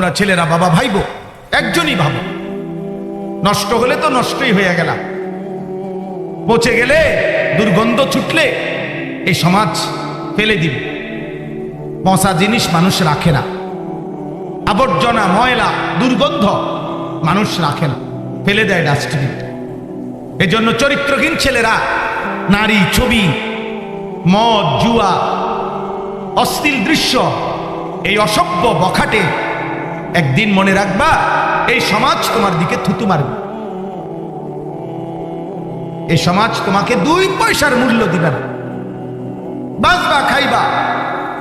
তোমরা ছেলেরা বাবা ভাইবো, একজনই ভাবো। নষ্ট হলে তো নষ্টই হয়ে গেলাম, পচে গেলে, দুর্গন্ধ ছুটলে এই সমাজ ফেলে দিবে। পচা জিনিস মানুষ রাখে না, আবর্জনা, ময়লা, দুর্গন্ধ মানুষ রাখে না, ফেলে দেয় ডাস্টবিন। এজন্য চরিত্রহীন ছেলেরা নারী, ছবি, মদ, জুয়া, অশ্লীল দৃশ্য, এই অসভ্য বখাটে, একদিন মনে রাখবা এই সমাজ তোমার দিকে থুতু মারবে। এই সমাজ তোমাকে 2 পয়সার মূল্য দিবে না। বাঁচবা, খাইবা,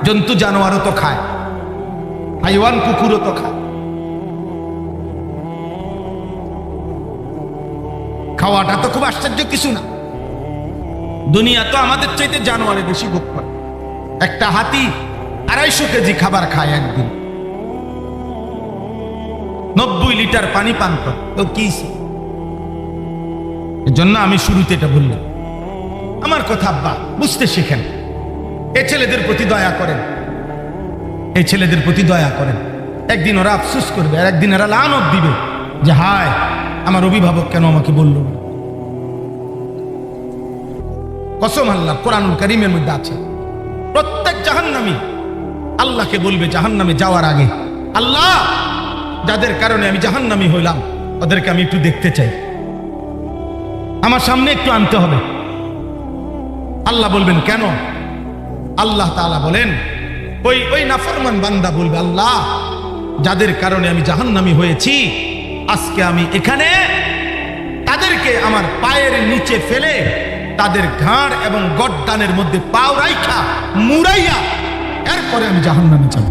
জন্তু জানোয়ারও তো খায়, হাইওয়ান কুকুরও তো খায়। খাওয়াটা তো খুব আশ্চর্য কিছু না। দুনিয়া তো আমাদের চাইতে জানোয়ারে বেশি ভোগ করে। একটা হাতি 250 কেজি খাবার খায় একদিন, 90 লিটার পানি পান করে। তো কি, এজন্য আমি শুরুতে এটা বললাম, আমার কথা আব্বা বুঝতে শিখেন। এই ছেলেদের প্রতি দয়া করেন, এই ছেলেদের প্রতি দয়া করেন। একদিন ওরা আফসোস করবে, আর একদিন এরা লানত দিবে যে হায় আমার অভিভাবক কেন আমাকে বলল না। কসম আল্লাহ, কোরআনুল কারীমের মধ্যে আছে, প্রত্যেক জাহান্নামী আল্লাহকে বলবে জাহান্নামে যাওয়ার আগে, আল্লাহ যাদের কারণে আমি জাহান্নামী হইলাম ওদেরকে আমি একটু দেখতে চাই, আমার সামনে একটু আনতে হবে। আল্লাহ বলবেন কেন? আল্লাহ তাআলা বলেন ওই নাফরমান বান্দা বলবে, আল্লাহ যাদের কারণে আমি জাহান্নামী হয়েছি, আজকে আমি এখানে তাদেরকে আমার পায়ের নিচে ফেলে তাদের ঘাড় এবং গর্দানের মধ্যে পাও রাইখা মুড়াইয়া এরপরে আমি জাহান্নামে যাব।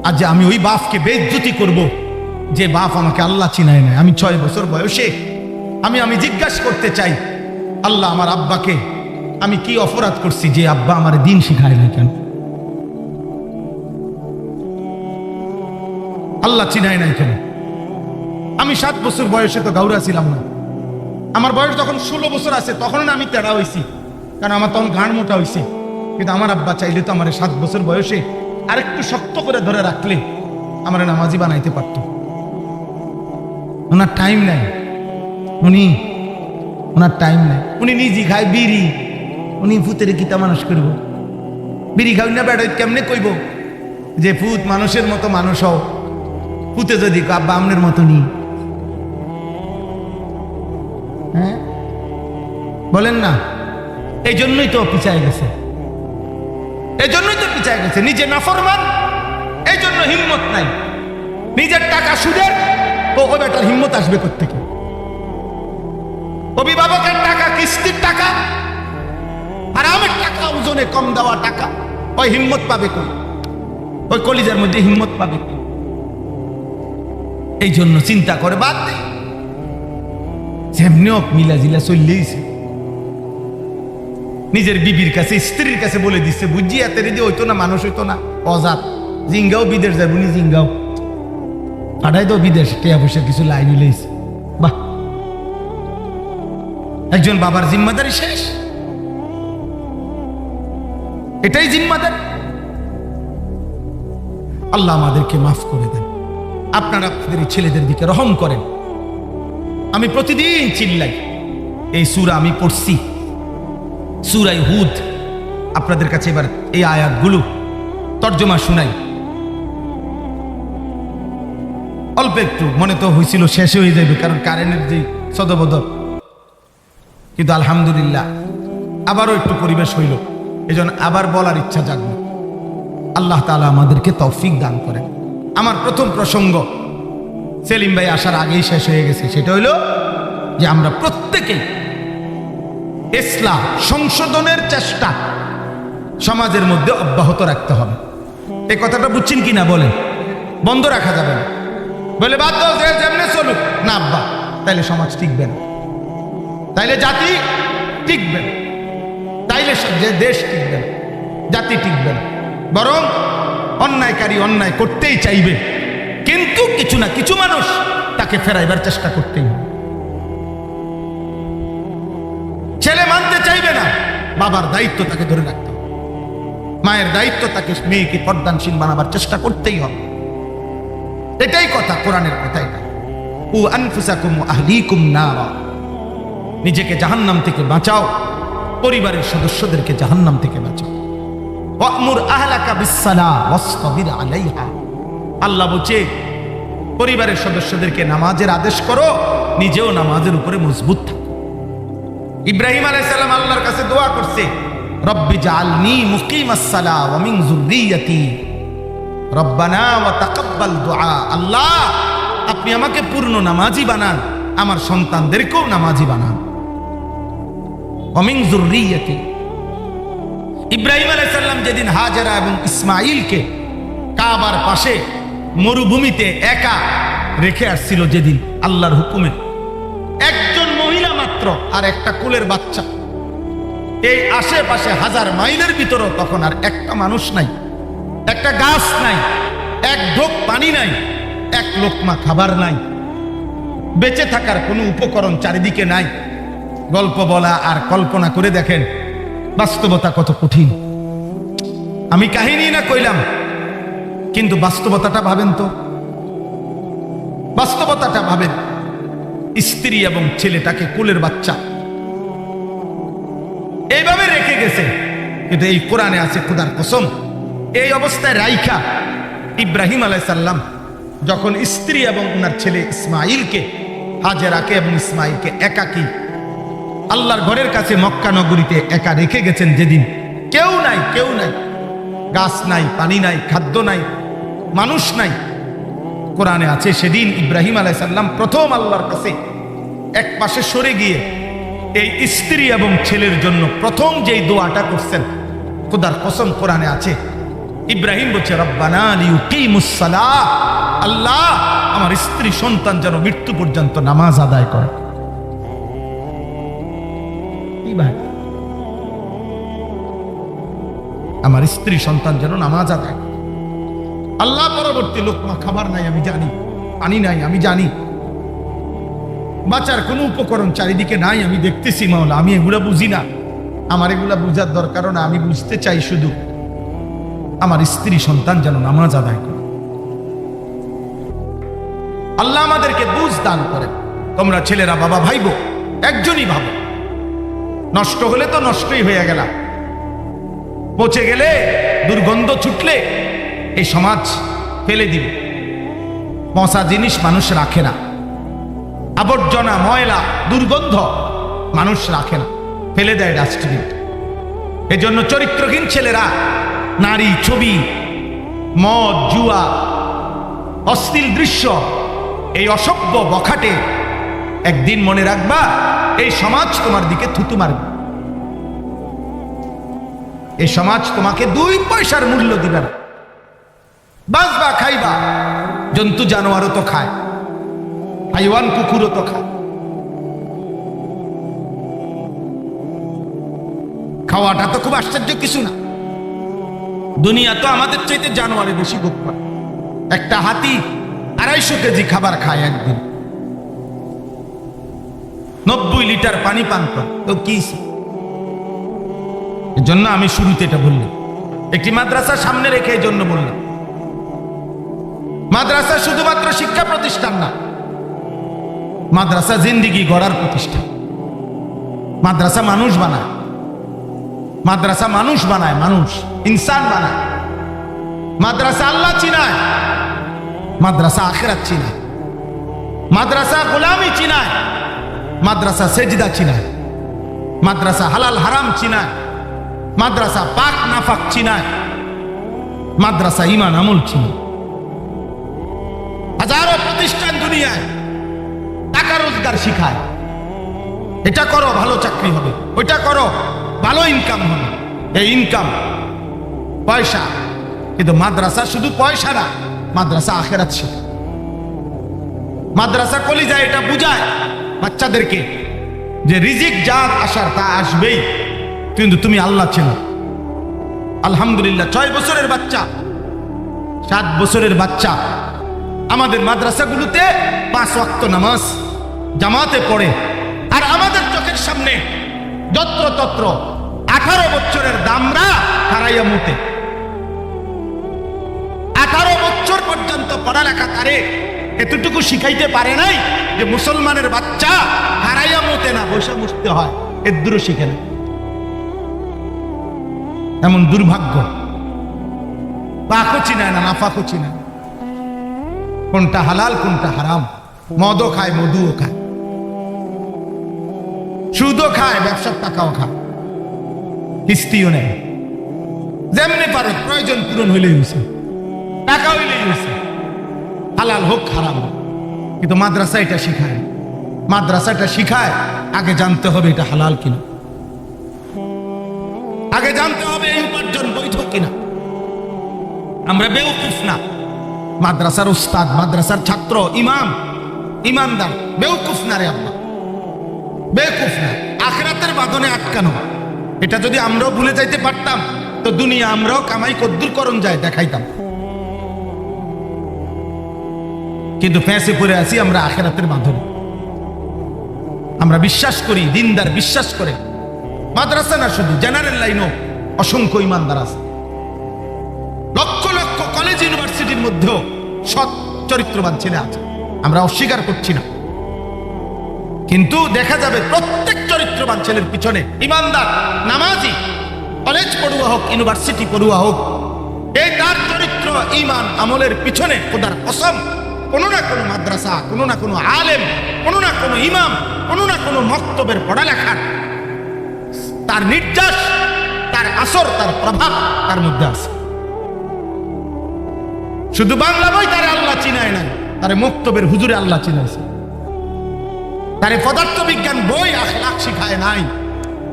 আজ আমি ওই বাপকে বেইজ্জতি করব যে বাপ আমাকে আল্লাহ চিনায় না। আমি 6 বছর বয়সে আমি জিজ্ঞাসা করতে চাই, আল্লাহ আমার আব্বাকে আমি কি অপরাধ করছি যে আব্বা আমার দিন শিখায় না কেন? আল্লাহ চিনায় নাই কেন? আমি 7 বছর বয়সে তো গাউরা ছিলাম না। আমার বয়স যখন 16 বছর আছে তখন আমি তেড়া হয়েছি, কারণ আমার তখন ঘাড় মোটা হয়েছে। কিন্তু আমার আব্বা চাইলে তো আমার 7 বছর বয়সে আরেকটু শক্ত করে ধরে রাখলে আমার নামাজি বানাইতে পারত। ওনার টাইম নাই, ওনার টাইম নাই। উনি নিজে খায় বিড়ি, উনি ভূতের কিতা মানুষ করব? বিড়ি খাই না বেড়াই কেমনে কইব যে ভূত মানুষের মতো মানুষ হও? ভূতে যদি আব্বা আমনের মতো নি, হ্যাঁ বলেন না? এই জন্যই তো পিছায় গেছে, এই জন্যই তো পিছায় গেছে। নিজে নাফরমান, এই জন্য হিম্মত নাই। নিজের টাকা সুদের, ও বেটার হিম্মত আসবে কোত্থেকে? অভিভাবকের টাকা, কিস্তির টাকা, হারামের টাকা, ওজনে কম দেওয়া টাকা, ওই হিম্মত পাবে কই? ওই কলিজার মধ্যে হিম্মত পাবে কই? এই জন্য চিন্তা করে বাদ দে, যেমনি মিলা জিলা চললেইছে। নিজের বিবির কাছে, স্ত্রীর কাছে বলে দিচ্ছে, বুঝি এত রেডি হইতো না, মানুষ হইতো না, অজাত। জিঙ্গাও বিদেশ যাবো নি, জিঙ্গাও পাঠাই তো বিদেশ, টিয়া পয়সা কিছু লাইন লইছে। বাহ, একজন বাবার জিম্মাদারি শেষ, এটাই জিম্মাদারি। আল্লাহ আমাদেরকে মাফ করে দেন। আপনারা আপনাদের ছেলেদের দিকে রহম করেন। আমি প্রতিদিন চিল্লাই, এই সূরা আমি পড়ছি, সূরা হুদ। আপনাদের কাছে এবার এই আয়াতগুলো তর্জমা শুনাই। অল্প একটু মনে তো হয়েছিল শেষে হয়ে যাবে, কারণ কারেন্টের যে সদবদল, কিন্তু আলহামদুলিল্লাহ আবারও একটু পরিবেশ হইল, এজন্য আবার বলার ইচ্ছা জাগলো। আল্লাহ তাআলা আমাদেরকে তৌফিক দান করেন। আমার প্রথম প্রসঙ্গ সেলিম ভাই আসার আগেই শেষ হয়ে গেছে, সেটা হইল যে আমরা প্রত্যেকেই ইসলাম সংশোধনের চেষ্টা সমাজের মধ্যে অব্যাহত রাখতে হবে। এই কথাটা বুঝছেন কিনা বলেন? বন্ধ রাখা যাবে না। বলে বাদ দাও, যে যেমনে চলুক না আব্বা, তাইলে সমাজ টিকবে না, তাইলে জাতি টিকবে না, তাইলে যে দেশ টিকবে না, জাতি টিকবে না। বরং অন্যায়কারী অন্যায় করতেই চাইবে, কিন্তু কিছু না কিছু মানুষ তাকে ফেরাইবার চেষ্টা করতেই হবে। ছেলে মানতে চাইবে না, বাবার দায়িত্ব তাকে ধরে রাখতে হবে। মায়ের দায়িত্ব, তাকে মেয়েকে পর্দানশীল বানাবার চেষ্টা করতেই হবে। এটাই কথা, কোরআনের কথা এটা। উ আনফুসাকুম ওয়া আহলিকুম নারা, নিজেকে জাহান্নাম থেকে বাঁচাও, পরিবারের সদস্যদেরকে জাহান্নাম থেকে বাঁচাও। ওয়া'মুর আহলাকা বিস-সালাহ ওয়াসতাবির আলাইহা, আল্লাহ বলছে পরিবারের সদস্যদেরকে নামাজের আদেশ করো, নিজেও নামাজের উপরে মজবুত থাকো। ইব্রাহিম আলাইহিস সালাম আল্লাহর কাছে দোয়া করছে, রব্বি জাআলনি মুকিমাস সালাহ ওয়া মিন যুররিয়্যাতি রব্বানা ওয়া তাকাব্বাল দুআ, আল্লাহ আপনি আমাকে পূর্ণ নামাজি বানান, আমার সন্তানদেরকেও নামাজি বানান। ওয়া মিন যুররিয়্যাতি, ইব্রাহিম আলাইহিস সালাম যেদিন হাজেরা এবং ইসমাঈলকে কাবার পাশে মরুভূমিতে একা রেখে আসছিল, যেদিন আল্লাহর হুকুমে, একজন মহিলা মাত্র আর একটা কোলের বাচ্চা, এই আশেপাশে 1000 মাইলের ভিতরেও তখন আর একটা মানুষ নাই, একটা গাছ নাই, এক ঢোক পানি নাই, এক লোকমা খাবার নাই, বেঁচে থাকার কোনো উপকরণ চারিদিকে নাই। গল্প বলা আর কল্পনা করে দেখেন বাস্তবতা কত কঠিন। আমি কাহিনী না কইলাম, কিন্তু বাস্তবতাটা ভাবেন তো, বাস্তবতাটা ভাবেন। স্ত্রী এবং ছেলেটাকে কোলের বাচ্চা এইভাবে রেখে গেছে, কিন্তু এই কোরআনে আছে খোদার কসম, এই অবস্থায় রাইখা ইব্রাহিম আলাইহিস সালাম যখন স্ত্রী এবং ওনার ছেলে ইসমাঈলকে, হাজেরাকে এবং ইসমাঈলকে একাকী আল্লাহর ঘরের কাছে মক্কা নগরীতে একা রেখে গেছেন, যেদিন কেউ নাই, কেউ নাই, গাছ নাই, পানি নাই, খাদ্য নাই, মানুষ নাই, কোরআনে আছে সেদিন ইব্রাহিম আলাইহিস সালাম প্রথম আল্লাহর কাছে এক পাশে সরে গিয়ে এই স্ত্রী এবং ছেলের জন্য প্রথম যেই দোয়াটা করছেন, খোদার কসম কোরআনে আছে, ইব্রাহিম বলছে রব্বানা লিয়ুকিমুস সালাহ, আল্লাহ আমার স্ত্রী সন্তান যেন মৃত্যু পর্যন্ত নামাজ আদায় করে। কি ভাই, আমার স্ত্রী সন্তান যেন নামাজ আদায় করে। আল্লাহ পরবর্তী লোকমা খাবার নাই আমি জানি, পানি নাই আমি জানি, বাঁচার কোনো উপকরণ চারিদিকে নাই আমি দেখতেছি, মাওলা আমি এগুলা বুঝি না, আমার এগুলা বুঝার দরকার না, আমি বুঝতে চাই শুধু আমার স্ত্রী সন্তান যেন নামাজ আদায় করে। আল্লাহ আমাদেরকে বুঝ দান করে। তোমরা ছেলেরা বাবা ভাইবো, একজনই ভাবো, নষ্ট হলে তো নষ্টই হয়ে গেল, পচে গেলে, দুর্গন্ধ ছুটলে এই সমাজ ফেলে দিবে। পচা জিনিস মানুষ রাখে না, আবর্জনা, ময়লা, দুর্গন্ধ মানুষ রাখে না, ফেলে দেয় ডাস্টবিন। এজন্য চরিত্রহীন ছেলেরা নারী, ছবি, মদ, জুয়া, অশ্লীল দৃশ্য, এই অসভ্য বখাটে, একদিন মনে রাখবা এই সমাজ তোমার দিকে থুতু মারবে। এই সমাজ তোমাকে 2 পয়সার মূল্য দিবে না। বাঁচবা, খাইবা, জন্তু জানোয়ারও তো খায়, হাইওয়ান কুকুরও তো খায়, খাওয়াটা তো খুব আশ্চর্য কিছু না। দুনিয়া তো আমাদের চাইতে জানোয়ারে বেশি ভোগ করে। একটা হাতি 250 কেজি খাবার খায় একদিন, 90 লিটার পানি পান করে, তো কি? এজন্য আমি শুরুতে এটা বললাম, একটি মাদ্রাসা সামনে রেখে এই জন্য বললাম, মাদ্রাসা শুধুমাত্র শিক্ষা প্রতিষ্ঠান না, মাদ্রাসা জিন্দেগি গড়ার প্রতিষ্ঠান। মাদ্রাসা মানুষ বানায়, মাদ্রাসা মানুষ বানায়, মানুষ ইনসান বানায়। মাদ্রাসা আল্লাহ চিনায়, মাদ্রাসা আখিরাত চিনায়, মাদ্রাসা গোলামি চিনায়, মাদ্রাসা সেজদা চিনায়, মাদ্রাসা হালাল হারাম চিনায়, মাদ্রাসা পাক নাফাক চিনায়, মাদ্রাসা ঈমান আমল চিনায়। হাজারো প্রতিষ্ঠান দুনিয়ায় টাকা রোজগার শিখায়, এটা করো ভালো চাকরি হবে, ওইটা করো ভালো ইনকাম হবে, এই ইনকাম পয়সা। কিন্তু মাদ্রাসা শুধু পয়সা না, মাদ্রাসা আখিরাত শেখায়। মাদ্রাসা কলিজা এটা বুঝায় বাচ্চাদেরকে যে রিজিক যা আসার তা আসবেই, কিন্তু তুমি আল্লাহ চেনো। আলহামদুলিল্লাহ 6 বছরের বাচ্চা, 7 বছরের বাচ্চা আমাদের মাদ্রাসাগুলোতে 5 ওয়াক্ত নামাজ জামাতে পড়ে, আর আমাদের চোখের সামনে যত্র তত্র 18 বছরের দামরা হারাইয়া মুতে। পড়ালেখা তারে এতটুকু শিখাইতে পারে নাই যে মুসলমানের বাচ্চা হারাইয়া মতে না বসে মুছতে হয়, এর দূর শিখে না। এমন দুর্ভাগ্য, পাকও চিনায় না, নাফাকও চিনায়, কোনটা হালাল কোনটা হারাম। মদও খায়, মধুও খায়, সুদও খায়, ব্যবসার টাকাও খায়, কিস্তিও নেয়, যেমনি পারে প্রয়োজন পূরণ হইলেই হয়েছে, টাকা হইলেই হয়েছে, হালাল হোক হারাম হোক। কিন্তু মাদ্রাসা এটা শিখায়, মাদ্রাসাটা শিখায় আগে জানতে হবে এটা হালাল কিনা, আগে জানতে হবে এই উপার্জন বৈধ কিনা। আমরা বেউকুফ না, মাদ্রাসার উস্তাদ, মাদ্রাসার ছাত্র, ইমাম, ইমানদার বেউকুফ না রে আব্বা, বেউকুফ না। আখিরাতের বাঁধনে আটকানো, এটা যদি আমরাও ভুলে যাইতে পারতাম তো দুনিয়া আমরাও কামাই কদ্দুর করণ যায় দেখাইতাম। কিন্তু ফ্যাঁসে পড়ে আছি আমরা আখিরাতের বাঁধনে। আমরা বিশ্বাস করি, দিনদার বিশ্বাস করে, মাদ্রাসা না শুধু জেনারেল লাইনও অসংখ্য ইমানদার আছে, লক্ষ লক্ষ কলেজ ইউনিভার্সিটির মধ্যেও সৎ চরিত্রবান ছেলে আছে, আমরা অস্বীকার করছি না। কিন্তু দেখা যাবে প্রত্যেক চরিত্রবান ছেলের পিছনে ইমানদার নামাজি কলেজ পড়ুয়া হোক, ইউনিভার্সিটি পড়ুয়া হোক, এই তার চরিত্র ঈমান আমলের পিছনে খোদার কসম কোনো না কোনো মাদ্রাসা, কোনো না কোনো আলেম, কোনো না কোনো ইমাম, কোনো না কোনো মক্তবের পড়ালেখার তার নির্যাস, তার আসর, তার প্রভাব তার মধ্যে আছে। শুধু বাংলা বই তারে আল্লাহ চিনায় নাই, তারে মক্তবের হুজুরে আল্লাহ চিনাইছে। তারে পদার্থ বিজ্ঞান বই আখলাক শিখায় নাই,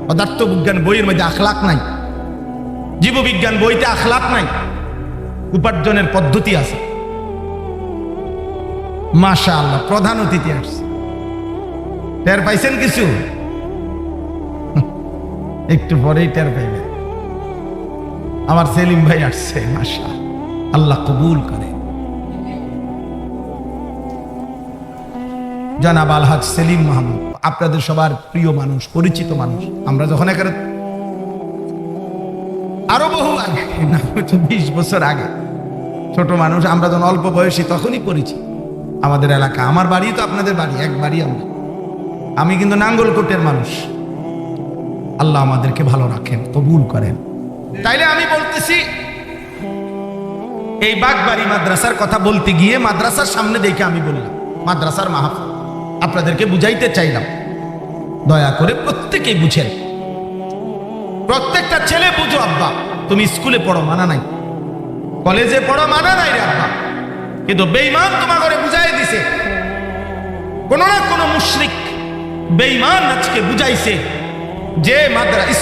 পদার্থ বিজ্ঞান বইয়ের মধ্যে আখলাক নাই, জীববিজ্ঞান বইতে আখলাক নাই, উপার্জনের পদ্ধতি আছে। মাশাআল্লাহ, প্রধান অতিথি আসছে, টের পাইছেন কিছু? একটু পরেই টের পাইবেন। আমার সেলিম ভাই আসছে, মাশাআল্লাহ, আল্লাহ কবুল করে। জনাব আলহাজ সেলিম মাহমুদ, আপনাদের সবার প্রিয় মানুষ, পরিচিত মানুষ। আমরা যখন এখানে আরো বহু আগে, 20 বছর আগে, ছোট মানুষ আমরা যখন অল্প বয়সী তখনই পরিচিত। আমাদের এলাকা, আমার বাড়ি তো আপনাদের বাড়ি, এক বাড়ি আমরা। আমি কিন্তু নাঙ্গলকোটের মানুষ। আল্লাহ আমাদেরকে ভালো রাখেন, কবুল করেন। তাইলে আমি বলতেছি, এই বাগবাড়ি মাদ্রাসার কথা বলতে গিয়ে মাদ্রাসার সামনে দেখে আমি বললাম মাদ্রাসার মাহফিল, আপনাদেরকে বুঝাইতে চাইলাম। দয়া করে প্রত্যেকেই বুঝেন, প্রত্যেকটা ছেলে বুঝো। আব্বা তুমি স্কুলে পড়ো মানা নাই, কলেজে পড়ো মানা নাই রে আব্বা, কিন্তু বেঈমান তোমার ঘরে বুঝাই দিছে। কোন না কোন মুশরিক বেঈমান আজকে বুঝাইছে যে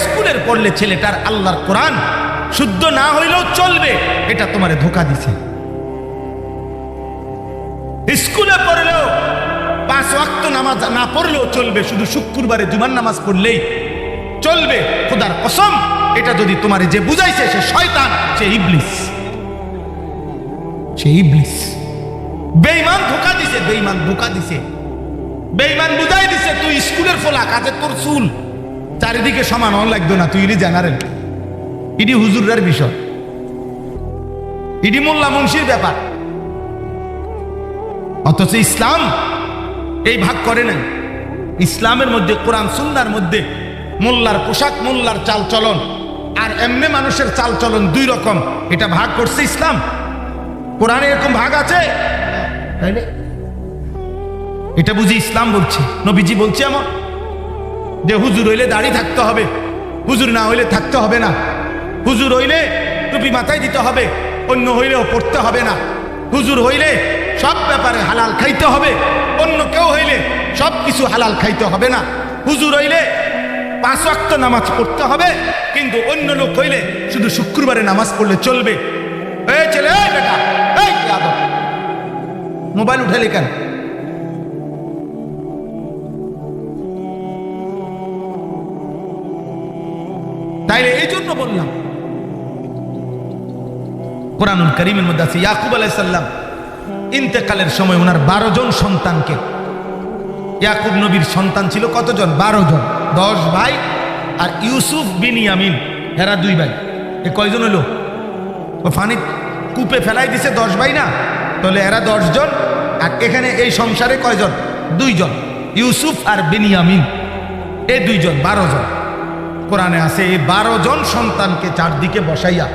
স্কুলের পড়লে ছেলেটার আল্লাহর কোরআন শুদ্ধ না হইলেও চলবে, এটা তোমারে ধোঁকা দিছে। স্কুলে পড়লেও 5 ওয়াক্ত নামাজ না পড়লেও চলবে, শুধু শুক্রবারে জুমার নামাজ পড়লেই চলবে। খোদার কসম, এটা যদি তোমারে যে বুঝাইছে সে শয়তান, সে ইবলিস, সে ইবলিস। বেঈমান ধোঁকা দিছে, বেঈমান ধোঁকা দিছে, বেঈমান বুঝাই দিছে তুই স্কুলের ফলা, কাজে তোর চুল চারিদিকে সমান হন লাগতো না, তুই জেনারেল। ইডি হুজুরের বিষয়, ইডি মোল্লা মুন্সির ব্যাপার। অথচ ইসলাম এই ভাগ করে নাই। ইসলামের মধ্যে, কোরআন সুন্নাহর মধ্যে মোল্লার পোশাক, মোল্লার চাল চলন আর এমনি মানুষের চাল চলন 2 রকম, এটা ভাগ করছে ইসলাম। কোরআনে এরকম ভাগ আছে, তাই না? এটা বুঝি ইসলাম বলছে, নবীজি বলছে এমন যে হুজুর হইলে দাড়ি থাকতে হবে, হুজুর না হইলে থাকতে হবে না, হুজুর হইলে টুপি মাথায় দিতে হবে, অন্য হইলেও পড়তে হবে না, হুজুর হইলে সব ব্যাপারে হালাল খাইতে হবে, অন্য কেউ হইলে সব কিছু হালাল খাইতে হবে না, হুজুর হইলে 5 ওয়াক্ত নামাজ পড়তে হবে, কিন্তু অন্য লোক হইলে শুধু শুক্রবারে নামাজ পড়লে চলবে। এই ছেলে, এই বেটা, এই আদব, মোবাইল উঠালে কেন? তাইলে এই জন্য বললাম, কোরআনুল কারীমের মধ্যে আছে ইয়াকুব আলাইহিস সালাম ইন্তেকালের সময় ওনার 12 জন সন্তানকে, ইয়াকুব নবীর সন্তান ছিল কতজন? 12 জন, 10 ভাই আর ইউসুফ বিনিয়ামিন, এরা 2 ভাই। এ কয়জন হলো? ও ফানি কূপে ফেলাই দিছে 10 ভাই না, তাহলে এরা 10 জন, আর এখানে এই সংসারে কয়জন? 2 জন, ইউসুফ আর বেনিয়ামিন, এই 2 জন, 12 জন। কোরআনে আছে এই 12 জন সন্তানকে চারদিকে বসাইয়া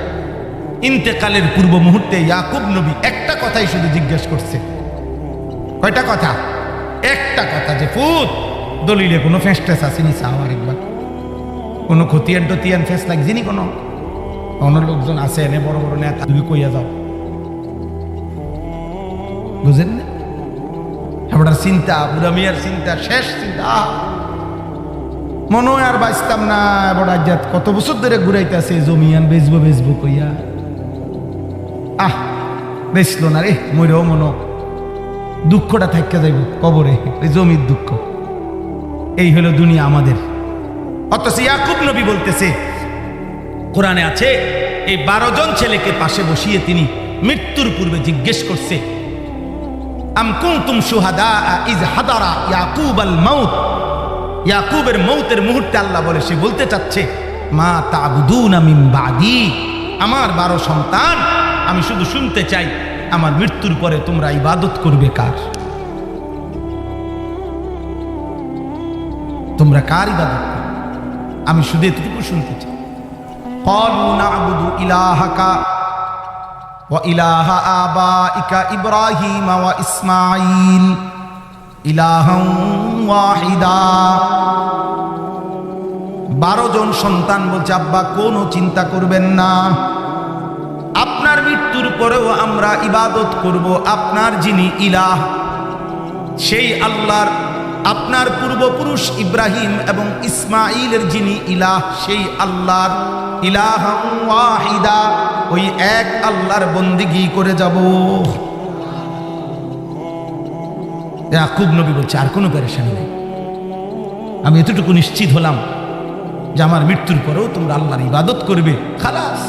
ইন্তেকালের পূর্ব মুহূর্তে ইয়াকুব নবী একটা কথাই শুধু জিজ্ঞেস করছে। কয়টা কথা? একটা কথা, যে ফুত দলিলে কোনো ফেস টেস আসেনি, চাও আরেকবার কোনো খতিয়ান টতিয়ান ফেস লাগছিনি, কোনো অন্য লোকজন আছে এনে বড় বড় নেতা, তুমি কইয়া যাও, বুঝেন না? আপনার চিন্তা, বুড়া মিয়ার চিন্তা, শেষ চিন্তা, মনে হয় আর বাঁচতাম না। এবার আজ কত বছর ধরে ঘুরাইতেছে জমিয়ান বেচবো বেচবো কইয়া, বেচলো না রে, মরেও মনো দুঃখটা থাইকা যাইব কবরে, ওই জমির দুঃখ। এই হলো দুনিয়া আমাদের। অথচ ইয়াকুব নবী বলতেছে, কোরআনে আছে এই 12 জন ছেলেকে পাশে বসিয়ে তিনি মৃত্যুর পূর্বে জিজ্ঞেস করছে, আম কুনতুম শুহাদা ইজ হাদারা ইয়াকুব আল মাউত। ইয়াকুবের মৌতের মুহূর্তে আল্লাহ বলে, সে বলতে চাচ্ছে, মা তা'বুদুনা মিন বাদি, আমার 12 সন্তান, আমি শুধু শুনতে চাই আমার মৃত্যুর পরে তোমরা ইবাদত করবে কার? তোমরা কার ইবাদত করবে? আমি শুধু এতটুকু শুনতে চাই। ক্বালু না'বুদু ইলাহাকা ওয়া ইলাহা আবাইকা ইব্রাহিম ওয়া ইসমাঈল ইলাহান ওয়াহিদা। 12 জন সন্তান বলছে, আব্বা কোনো চিন্তা করবেন না, আপনার মৃত্যুর পরেও আমরা ইবাদত করব আপনার যিনি ইলাহ, সেই আল্লাহর, আপনার পূর্বপুরুষ ইব্রাহিম এবং ইসমাইলের যিনি ইলাহ, সেই আল্লাহর, ইলাহান ওয়াহিদা, ওই এক আল্লাহর বন্দেগী করে যাব। ইয়াকুব নবী বলছে, আর কোনো পেরেশানি নেই, আমি এতটুকু নিশ্চিত হলাম যে আমার মৃত্যুর পরেও তোমরা আল্লাহর ইবাদত করবে, খালাস।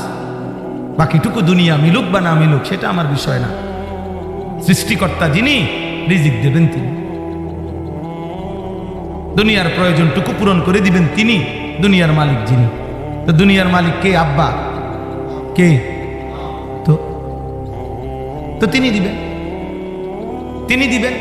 বাকিটুকু দুনিয়া মিলুক বা না মিলুক সেটা আমার বিষয় না। সৃষ্টিকর্তা যিনি, রিজিক দেবেন তিনি, দুনিয়ার প্রয়োজনটুকু পূরণ করে দিবেন তিনি, দুনিয়ার মালিক যিনি। তো দুনিয়ার মালিক কে? আব্বা কে? তো তিনি দিবেন, তিনি দিবেন।